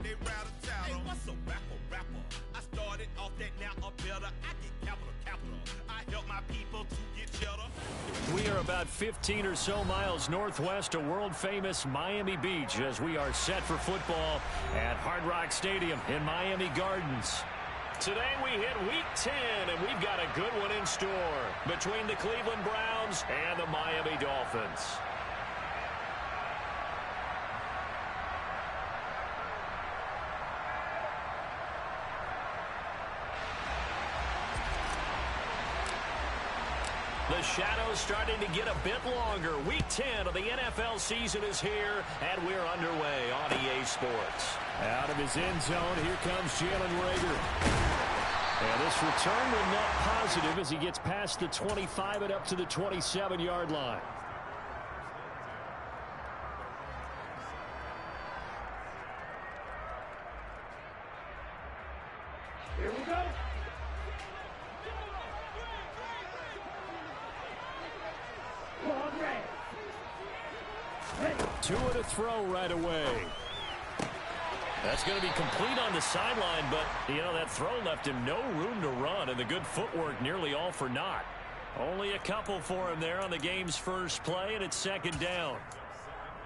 they rattle tattle. Hey, what's a rapper? I started off that, now I'm better. I get capital. I help my people to get cheddar. We are about 15 or so miles northwest of world-famous Miami Beach as we are set for football at Hard Rock Stadium in Miami Gardens. Today we hit Week 10, and we've got a good one in store between the Cleveland Browns and the Miami Dolphins. The shadow's starting to get a bit longer. Week 10 of the NFL season is here, and we're underway on EA Sports. Out of his end zone, here comes Jalen Reagor. And this return will net positive as he gets past the 25 and up to the 27-yard line. Here we go. Tua to throw right away. That's going to be complete on the sideline, but, that throw left him no room to run, and the good footwork nearly all for naught. Only a couple for him there on the game's first play, and it's second down.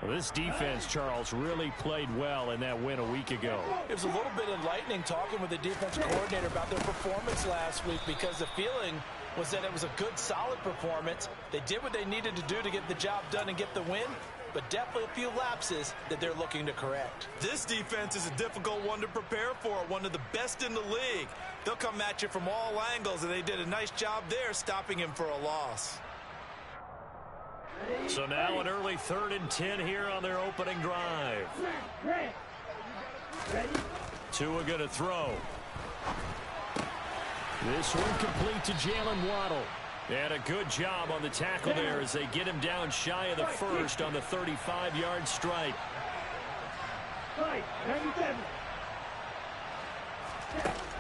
Well, this defense, Charles, really played well in that win a week ago. It was a little bit enlightening talking with the defensive coordinator about their performance last week because the feeling was that it was a good, solid performance. They did what they needed to do to get the job done and get the win, but definitely a few lapses that they're looking to correct. This defense is a difficult one to prepare for, one of the best in the league. They'll come at you from all angles, and they did a nice job there stopping him for a loss. So now an early 3rd and 10 here on their opening drive. Tua going to throw. This one complete to Jalen Waddle. And a good job on the tackle there as they get him down shy of the first on the 35-yard strike.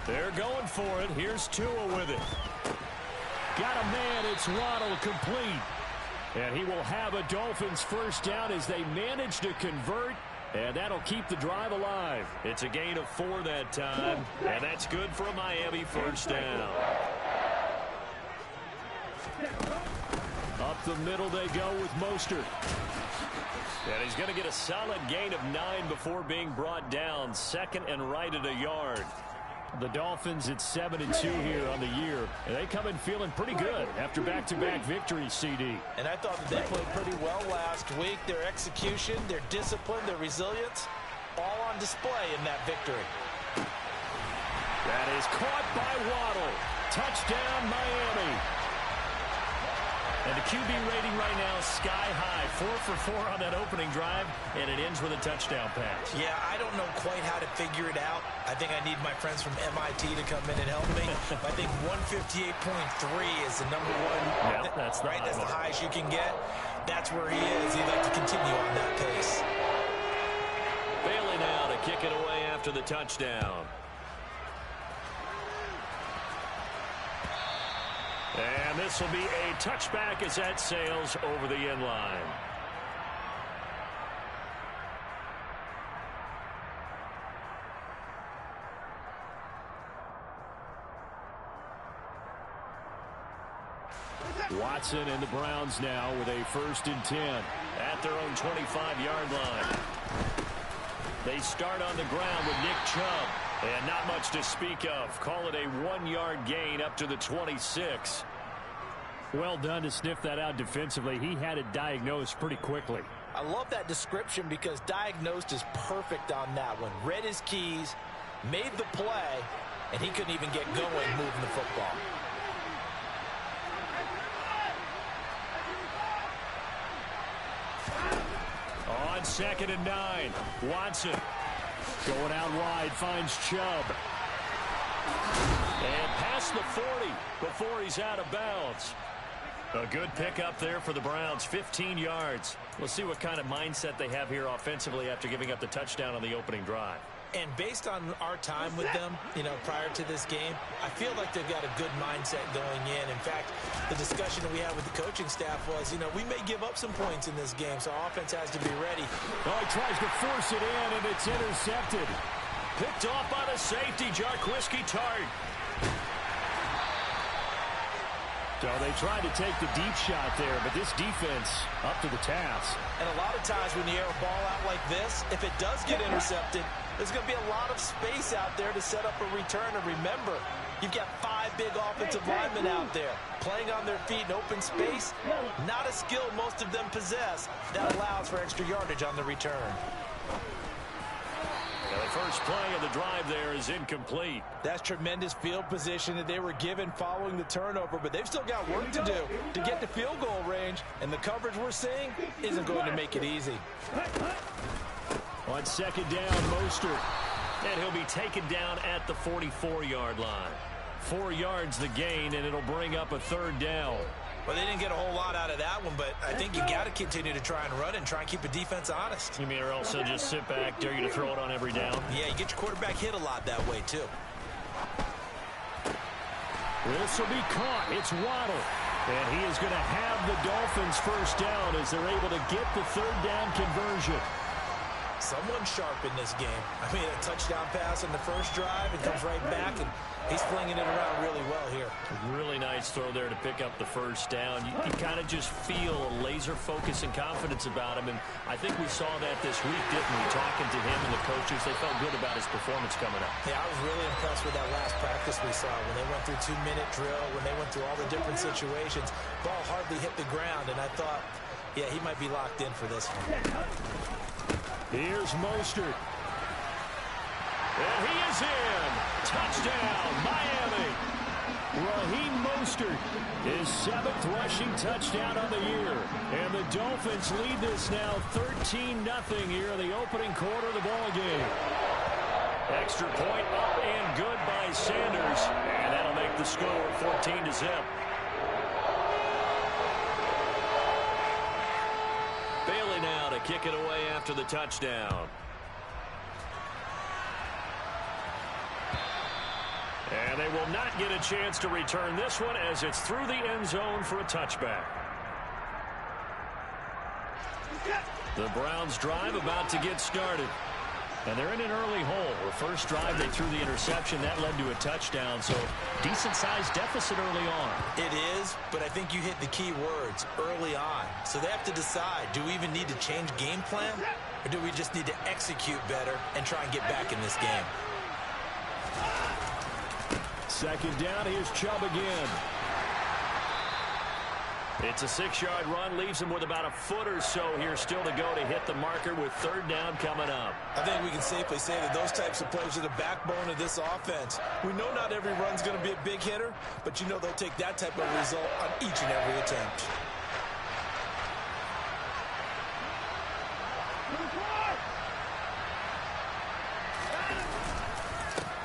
They're going for it. Here's Tua with it. Got a man. It's Waddle complete. And he will have a Dolphins first down as they manage to convert. And that'll keep the drive alive. It's a gain of 4 that time. And that's good for a Miami first down. Up the middle they go with Mostert. And he's going to get a solid gain of 9 before being brought down. Second and right at a yard. The Dolphins at 7-2 here on the year. And they come in feeling pretty good after back-to-back victories, CD. And I thought that they played pretty well last week. Their execution, their discipline, their resilience, all on display in that victory. That is caught by Waddle. Touchdown, Miami. And the QB rating right now is sky high. 4 for 4 on that opening drive, and it ends with a touchdown pass. Yeah, I don't know quite how to figure it out. I think I need my friends from MIT to come in and help me. I think 158.3 is the number one. Yeah, that's the right. That's the one. highest you can get. That's where he is. He'd like to continue on that pace. Bailey now to kick it away after the touchdown. And this will be a touchback as that sails over the end line. Watson and the Browns now with a 1st and 10 at their own 25-yard line. They start on the ground with Nick Chubb. And not much to speak of. Call it a 1-yard gain up to the 26. Well done to sniff that out defensively. He had it diagnosed pretty quickly. I love that description because diagnosed is perfect on that one. Read his keys, made the play, and he couldn't even get going moving the football. On 2nd and 9, Watson. Going out wide, finds Chubb. And past the 40 before he's out of bounds. A good pickup there for the Browns, 15 yards. We'll see what kind of mindset they have here offensively after giving up the touchdown on the opening drive. And based on our time with them, prior to this game, I feel like they've got a good mindset going in. In fact, the discussion that we had with the coaching staff was, we may give up some points in this game, so our offense has to be ready. Oh, he tries to force it in, and it's intercepted. Picked off by the safety, Jarquiski Tart. So they tried to take the deep shot there, but this defense up to the task. And a lot of times when you air a ball out like this, if it does get intercepted, there's going to be a lot of space out there to set up a return. And remember, you've got 5 big offensive linemen out there playing on their feet in open space. Not a skill most of them possess that allows for extra yardage on the return. Now the first play of the drive there is incomplete. That's tremendous field position that they were given following the turnover, but they've still got work to do to get to field goal range, and the coverage we're seeing isn't going to make it easy. On second down, Mostert. And he'll be taken down at the 44-yard line. 4 yards the gain, and it'll bring up a third down. Well, they didn't get a whole lot out of that one, but I think you got to continue to try and run and try and keep the defense honest. You mean or else they'll just sit back, dare you to throw it on every down? Yeah, you get your quarterback hit a lot that way, too. This will be caught. It's Waddle. And he is going to have the Dolphins first down as they're able to get the third down conversion. Someone sharp in this game. I mean, a touchdown pass in the first drive and comes right back, and he's flinging it around really well here. Really nice throw there to pick up the first down. You kind of just feel a laser focus and confidence about him, and I think we saw that this week, didn't we? Talking to him and the coaches, they felt good about his performance coming up. Yeah, I was really impressed with that last practice we saw when they went through 2-minute drill, when they went through all the different situations. Ball hardly hit the ground, and I thought, yeah, he might be locked in for this one. Here's Mostert. And he is in. Touchdown, Miami. Raheem Mostert, his 7th rushing touchdown of the year. And the Dolphins lead this now 13-0 here in the opening quarter of the ball game. Extra point up and good by Sanders. And that'll make the score 14-0. Bailey now to kick it away after the touchdown. And they will not get a chance to return this one as it's through the end zone for a touchback. The Browns drive about to get started. And they're in an early hole. The first drive, they threw the interception. That led to a touchdown, so decent-sized deficit early on. It is, but I think you hit the key words, early on. So they have to decide, do we even need to change game plan, or do we just need to execute better and try and get back in this game? Second down, here's Chubb again. It's a 6-yard run, leaves him with about a foot or so here still to go to hit the marker with third down coming up. I think we can safely say that those types of plays are the backbone of this offense. We know not every run's going to be a big hitter, but you know they'll take that type of result on each and every attempt.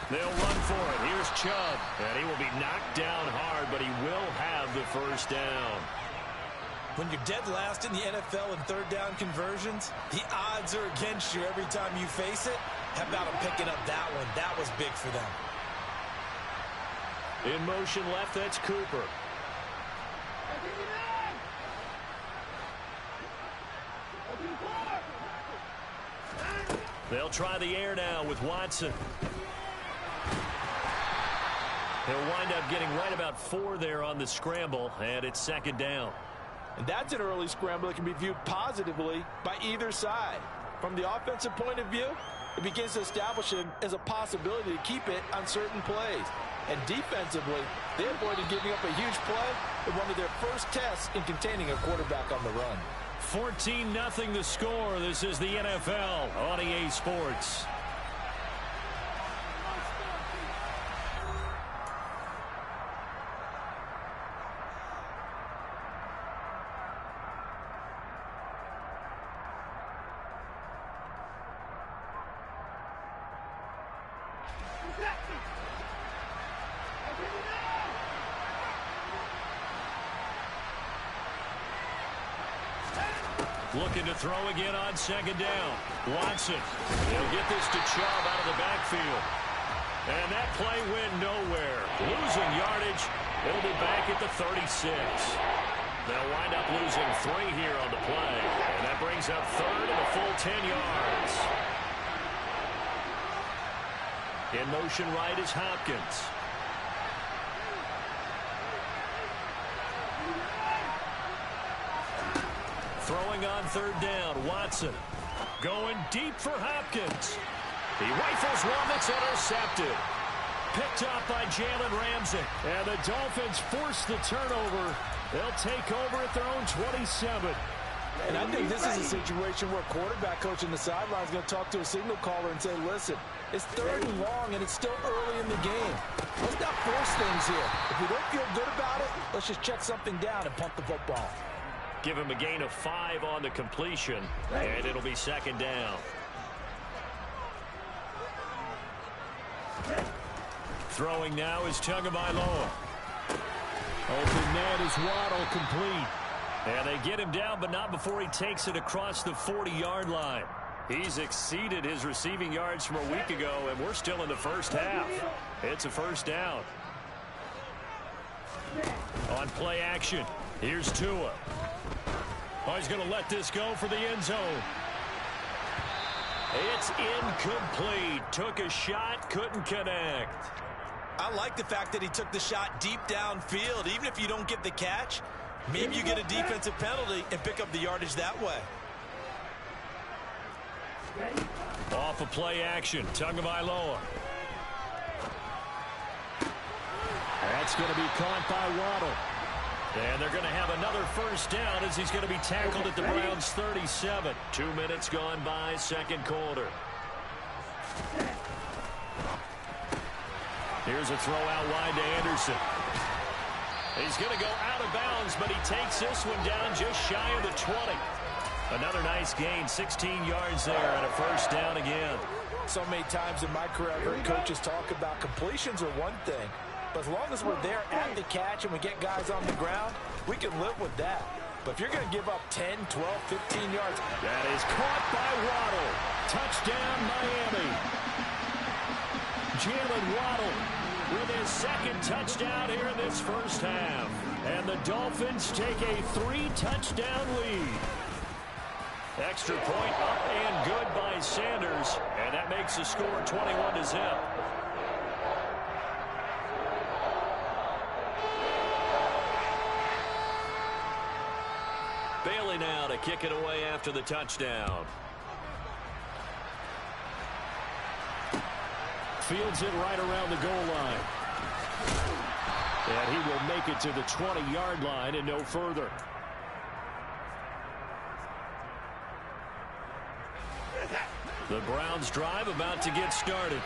They'll run for it. Here's Chubb. And he will be knocked down hard, but he will have the first down. When you're dead last in the NFL in third down conversions, the odds are against you every time you face it. How about them picking up that one? That was big for them. In motion left, that's Cooper. They'll try the air now with Watson. He'll wind up getting right about 4 there on the scramble, and it's second down. And that's an early scramble that can be viewed positively by either side. From the offensive point of view, it begins to establish him as a possibility to keep it on certain plays. And defensively, they avoided giving up a huge play in one of their first tests in containing a quarterback on the run. 14-0 the score. This is the NFL on EA Sports. Looking to throw again on second down. Watson. He'll get this to Chubb out of the backfield. And that play went nowhere. Losing yardage. It'll be back at the 36. They'll wind up losing 3 here on the play. And that brings up third and a full 10 yards. In motion right is Hopkins. Throwing on third down, Watson. Going deep for Hopkins. He rifles one that's intercepted. Picked up by Jalen Ramsey. And the Dolphins force the turnover. They'll take over at their own 27. And I think this is a situation where quarterback coach in the sideline is going to talk to a signal caller and say, listen, it's third and long and it's still early in the game. Let's not force things here. If we don't feel good about it, let's just check something down and punt the football. Give him a gain of 5 on the completion, and it'll be second down. Throwing now is Tagovailoa. Open man is Waddle, complete. And they get him down, but not before he takes it across the 40-yard line. He's exceeded his receiving yards from a week ago, and we're still in the first half. It's a first down. On play action, here's Tua. Oh, he's going to let this go for the end zone. It's incomplete. Took a shot, couldn't connect. I like the fact that he took the shot deep downfield. Even if you don't get the catch, maybe you get a defensive penalty and pick up the yardage that way. Off of play action, Tagovailoa. That's going to be caught by Waddle. And they're going to have another first down as he's going to be tackled at the Browns' 37. 2 minutes gone by, second quarter. Here's a throw out wide to Anderson. He's going to go out of bounds, but he takes this one down just shy of the 20. Another nice gain, 16 yards there, and a first down again. So many times in my career, I've heard coaches talk about completions are one thing. But as long as we're there at the catch and we get guys on the ground, we can live with that. But if you're going to give up 10, 12, 15 yards. That is caught by Waddle. Touchdown, Miami. Jalen Waddle with his second touchdown here in this first half. And the Dolphins take a 3-touchdown lead. Extra point up and good by Sanders. And that makes the score 21-0. Bailey now to kick it away after the touchdown. Fields it right around the goal line. And he will make it to the 20-yard line and no further. The Browns drive about to get started.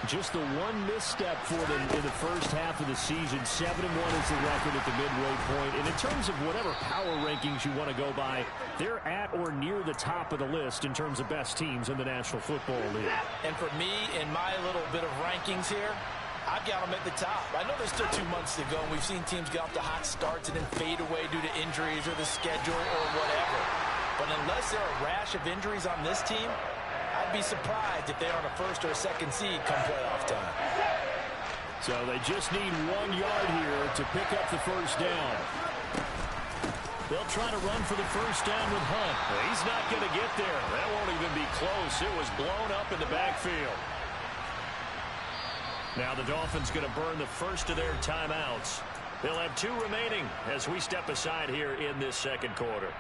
Just the one misstep for them in the first half of the season. 7-1 is the record at the midway point. And in terms of whatever power rankings you want to go by, they're at or near the top of the list in terms of best teams in the National Football League. And for me, in my little bit of rankings here, I've got them at the top. I know there's still 2 months to go, and we've seen teams get off to hot starts and then fade away due to injuries or the schedule or whatever. But unless there are a rash of injuries on this team, I'd be surprised if they are on a first or a second seed come playoff time. So they just need 1 yard here to pick up the first down. They'll try to run for the first down with Hunt. He's not going to get there. That won't even be close. It was blown up in the backfield. Now the Dolphins going to burn the first of their timeouts. They'll have 2 remaining as we step aside here in this second quarter.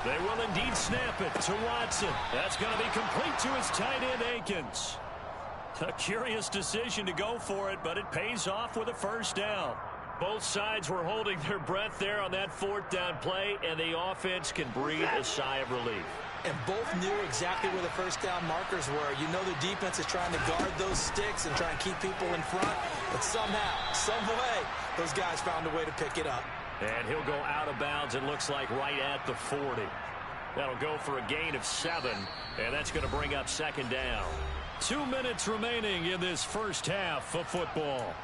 They will indeed snap it to Watson. That's going to be complete to his tight end, Akins. A curious decision to go for it, but it pays off with a first down. Both sides were holding their breath there on that 4th down play, and the offense can breathe a sigh of relief. And both knew exactly where the first down markers were. You know the defense is trying to guard those sticks and try and keep people in front. But somehow, some way, those guys found a way to pick it up. And he'll go out of bounds, it looks like, right at the 40. That'll go for a gain of 7, and that's going to bring up second down. 2 minutes remaining in this first half of football.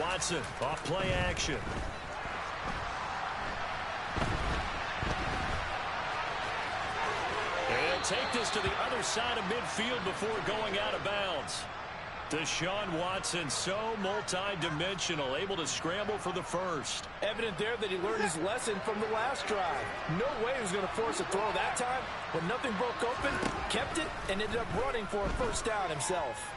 Watson off play action. And take this to the other side of midfield before going out of bounds. Deshaun Watson, so multi-dimensional, able to scramble for the first. Evident there that he learned his lesson from the last drive. No way he was going to force a throw that time. When nothing broke open, kept it, and ended up running for a first down himself.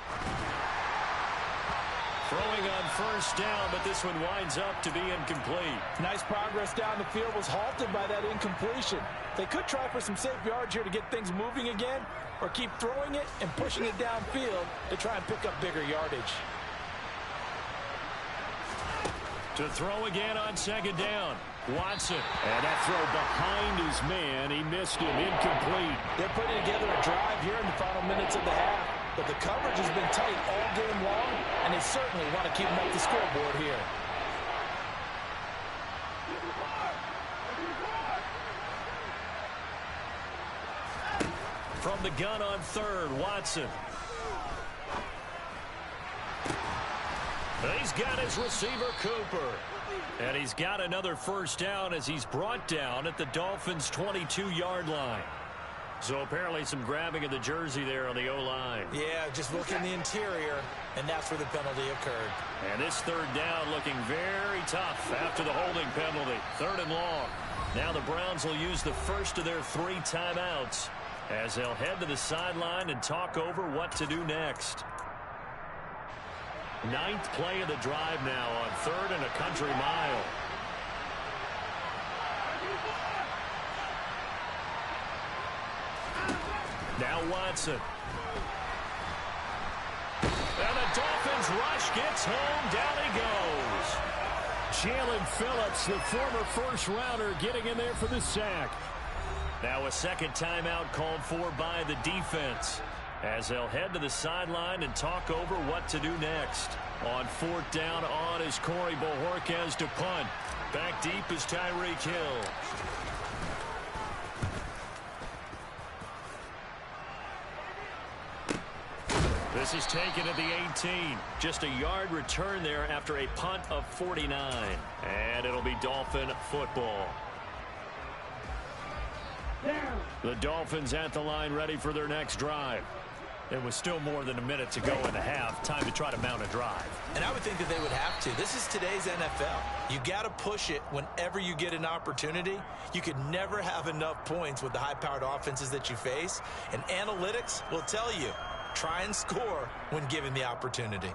Throwing on first down, but this one winds up to be incomplete. Nice progress down the field was halted by that incompletion. They could try for some safe yards here to get things moving again, or keep throwing it and pushing it downfield to try and pick up bigger yardage. To throw again on second down. Watson. And that throw behind his man. He missed him. Incomplete. They're putting together a drive here in the final minutes of the half. But the coverage has been tight all game long, and they certainly want to keep them up the scoreboard here. From the gun on third, Watson. He's got his receiver, Cooper. And he's got another first down as he's brought down at the Dolphins' 22-yard line. So apparently some grabbing of the jersey there on the O-line. Yeah, just look in the interior, and that's where the penalty occurred. And this third down looking very tough after the holding penalty. Third and long. Now the Browns will use the first of their 3 timeouts as they'll head to the sideline and talk over what to do next. 9th play of the drive now on 3rd and a country mile. Now Watson. And the Dolphins rush gets home. Down he goes. Jalen Phillips, the former first-rounder, getting in there for the sack. Now a second timeout called for by the defense as they'll head to the sideline and talk over what to do next. On 4th down on is Corey Bojorquez to punt. Back deep is Tyreek Hill. This is taken at the 18. Just a yard return there after a punt of 49. And it'll be Dolphin football. The Dolphins at the line ready for their next drive. It was still more than a minute to go in the half. Time to try to mount a drive. And I would think that they would have to. This is today's NFL. You got to push it whenever you get an opportunity. You could never have enough points with the high-powered offenses that you face. And analytics will tell you, try and score when given the opportunity.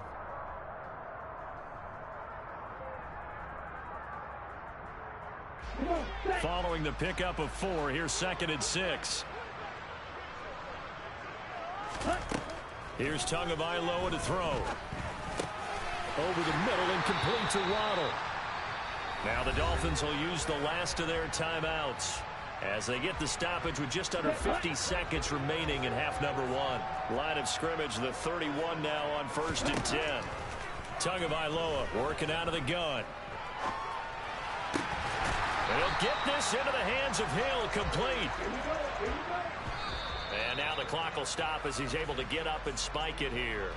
Following the pickup of 4, here's 2nd and 6. Here's Tagovailoa to throw. Over the middle and complete to Waddle. Now the Dolphins will use the last of their timeouts as they get the stoppage with just under 50 seconds remaining in half number 1. Line of scrimmage, the 31 now on 1st and 10. Tagovailoa working out of the gun. And he'll get this into the hands of Hill, complete. And now the clock will stop as he's able to get up and spike it here.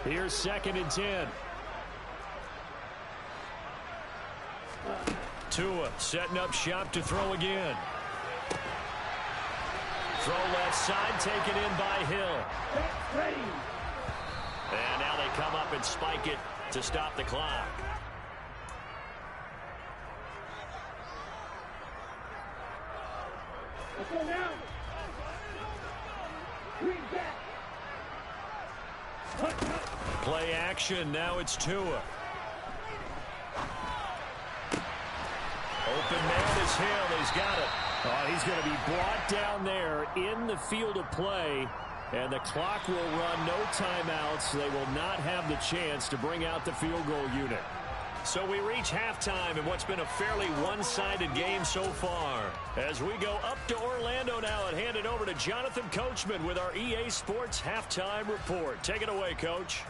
Here's 2nd and 10. Tua setting up shop to throw again. Throw left side, taken in by Hill. And now they come up and spike it to stop the clock. Play action. Now it's Tua. Open man is Hill. He's got it. He's going to be brought down there in the field of play. And the clock will run, no timeouts. They will not have the chance to bring out the field goal unit. So we reach halftime in what's been a fairly one-sided game so far. As we go up to Orlando now and hand it over to Jonathan Coachman with our EA Sports Halftime Report. Take it away, Coach.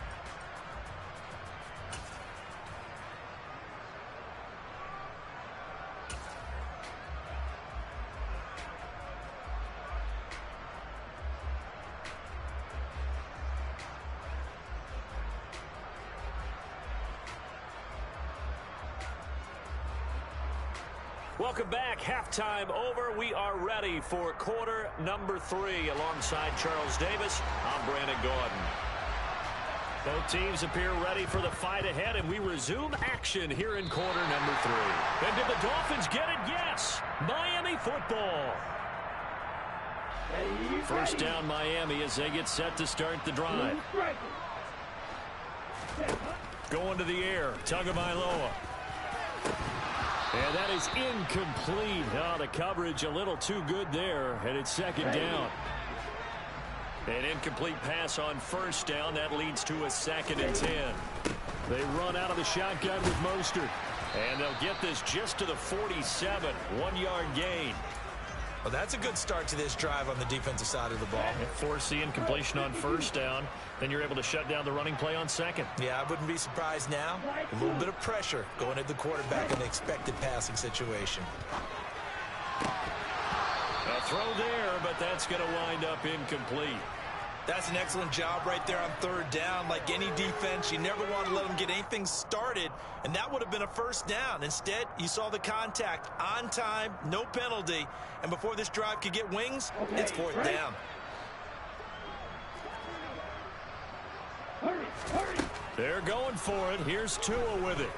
Welcome back. Halftime over. We are ready for quarter number 3. Alongside Charles Davis, I'm Brandon Gordon. Both teams appear ready for the fight ahead, and we resume action here in quarter number 3. And did the Dolphins get it? Yes. Miami football. First down Miami as they get set to start the drive. Going to the air. Tagovailoa. And that is incomplete. Oh, the coverage a little too good there, and it's second down. An incomplete pass on first down. That leads to a 2nd and 10. They run out of the shotgun with Mostert. And they'll get this just to the 47. 1-yard gain. Well, that's a good start to this drive on the defensive side of the ball. Force the incompletion on first down. Then you're able to shut down the running play on second. Yeah, I wouldn't be surprised now. A little bit of pressure going at the quarterback in the expected passing situation. A throw there, but that's going to wind up incomplete. That's an excellent job right there on third down. Like any defense, you never want to let them get anything started, and that would have been a first down. Instead, you saw the contact on time, no penalty, and before this drive could get wings, it's fourth down. They're going for it. Here's Tua with it.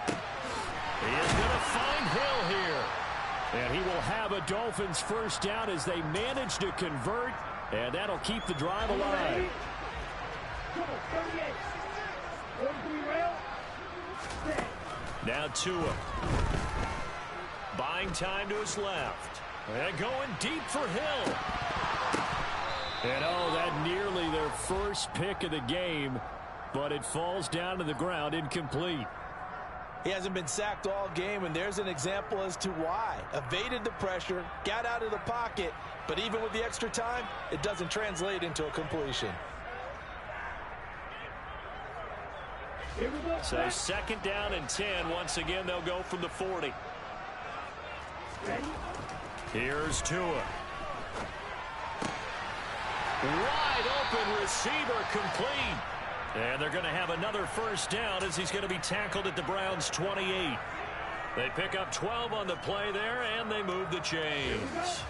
He is going to find Hill here. And he will have a Dolphins first down as they manage to convert. And that'll keep the drive alive. Now Tua. Buying time to his left. And going deep for Hill. And oh, that nearly their first pick of the game. But it falls down to the ground incomplete. He hasn't been sacked all game, and there's an example as to why. Evaded the pressure, got out of the pocket, but even with the extra time, it doesn't translate into a completion. So 2nd down and 10. Once again, they'll go from the 40. Here's Tua. Wide open receiver complete. And they're going to have another first down as he's going to be tackled at the Browns' 28. They pick up 12 on the play there, and they move the chains.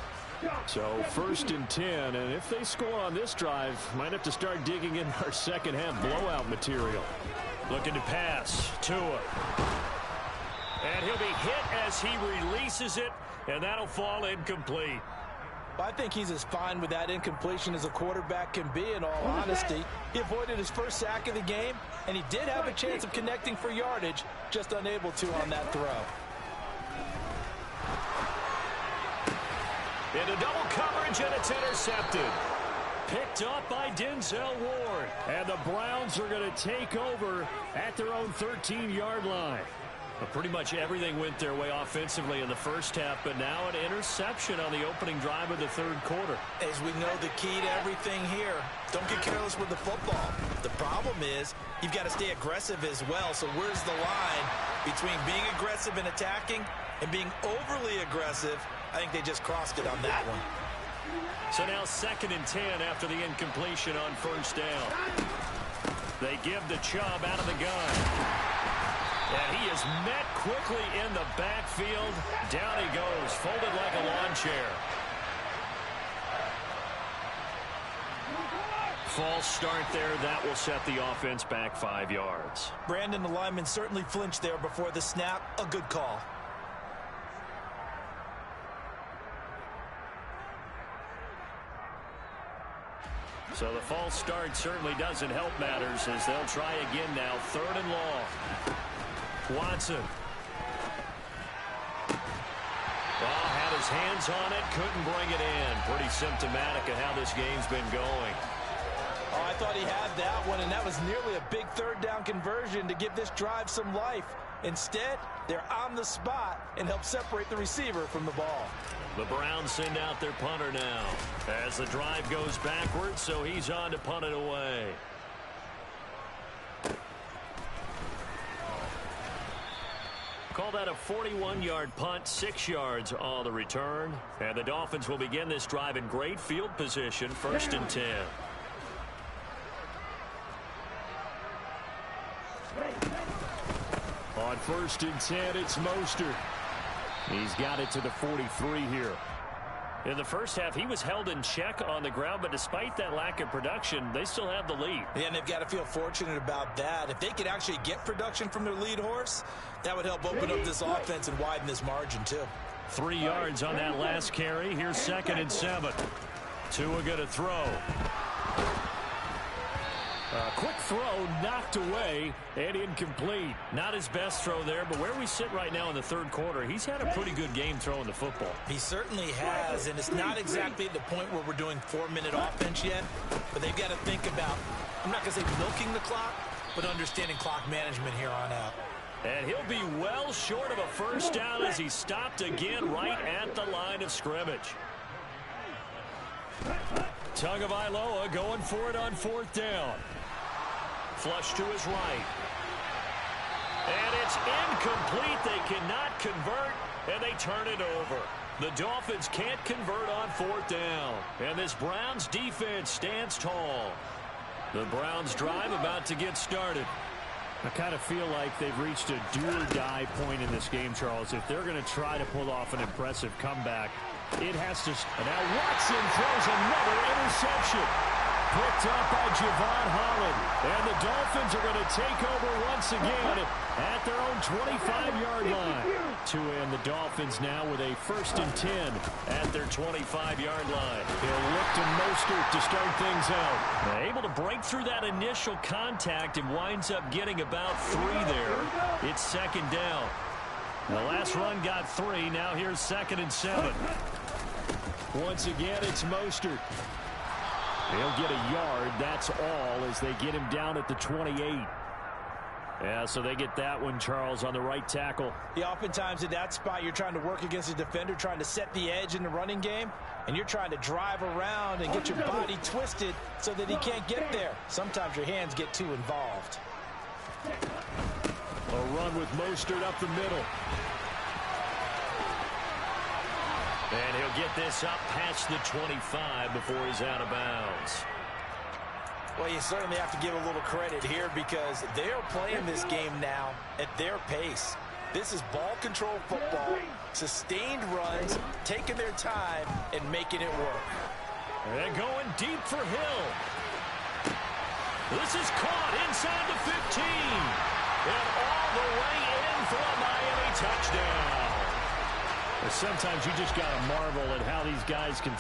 So 1st and 10, and if they score on this drive, might have to start digging in our second half blowout material. Looking to pass. Tua. And he'll be hit as he releases it, and that'll fall incomplete. I think he's as fine with that incompletion as a quarterback can be, in all honesty. He avoided his first sack of the game, and he did have a chance of connecting for yardage, just unable to on that throw. Into double coverage, and it's intercepted. Picked up by Denzel Ward. And the Browns are going to take over at their own 13-yard line. Pretty much everything went their way offensively in the first half, but now an interception on the opening drive of the third quarter. As we know, the key to everything here, don't get careless with the football. The problem is you've got to stay aggressive as well. So where's the line between being aggressive and attacking and being overly aggressive? I think they just crossed it on that one. So now 2nd and 10 after the incompletion on first down. They give the Chubb out of the gun. And he is met quickly in the backfield. Down he goes, folded like a lawn chair. False start there. That will set the offense back 5 yards. Brandon, the lineman certainly flinched there before the snap. A good call. So the false start certainly doesn't help matters as they'll try again now. 3rd and long. Watson. Well, had his hands on it, couldn't bring it in. Pretty symptomatic of how this game's been going. Oh, I thought he had that one, and that was nearly a big 3rd down conversion to give this drive some life. Instead, they're on the spot and help separate the receiver from the ball. The Browns send out their punter now as the drive goes backwards, so he's on to punt it away. Call that a 41-yard punt, 6 yards on the return. And the Dolphins will begin this drive in great field position, 1st and 10. On 1st and 10, it's Mostert. He's got it to the 43 here. In the first half, he was held in check on the ground, but despite that lack of production, they still have the lead. Yeah, and they've got to feel fortunate about that. If they could actually get production from their lead horse, that would help open up this offense and widen this margin, too. 3 yards on that last carry. Here's 2nd and 7. Tua going to throw. Quick throw knocked away and incomplete. Not his best throw there, but where we sit right now in the third quarter, he's had a pretty good game throwing the football. He certainly has, and it's not exactly at the point where we're doing 4-minute offense yet, but they've got to think about, I'm not going to say milking the clock, but understanding clock management here on out. And he'll be well short of a first down as he stopped again right at the line of scrimmage. Tagovailoa going for it on 4th down. Flush to his right. And it's incomplete. They cannot convert, and they turn it over. The Dolphins can't convert on 4th down. And this Browns defense stands tall. The Browns drive about to get started. I kind of feel like they've reached a do-or-die point in this game, Charles. If they're going to try to pull off an impressive comeback, it has to. And now Watson throws another interception. Picked up by Javon Holland. And the Dolphins are going to take over once again at their own 25-yard line. Tua and the Dolphins now with a 1st and 10 at their 25-yard line. He'll look to Mostert to start things out. Able to break through that initial contact and winds up getting about 3 there. It's 2nd down. The last run got 3. Now here's 2nd and 7. Once again, it's Mostert. He'll get a yard, that's all, as they get him down at the 28. Yeah, so they get that one, Charles, on the right tackle. Yeah, oftentimes in that spot, you're trying to work against a defender, trying to set the edge in the running game, and you're trying to drive around and get your body twisted so that he can't get there. Sometimes your hands get too involved. A run with Mostert up the middle. And he'll get this up past the 25 before he's out of bounds. Well, you certainly have to give a little credit here because they are playing this game now at their pace. This is ball control football, sustained runs, taking their time, and making it work. And going deep for Hill. This is caught inside the 15. And all the way in for a Miami touchdown. Sometimes you just got to marvel at how these guys can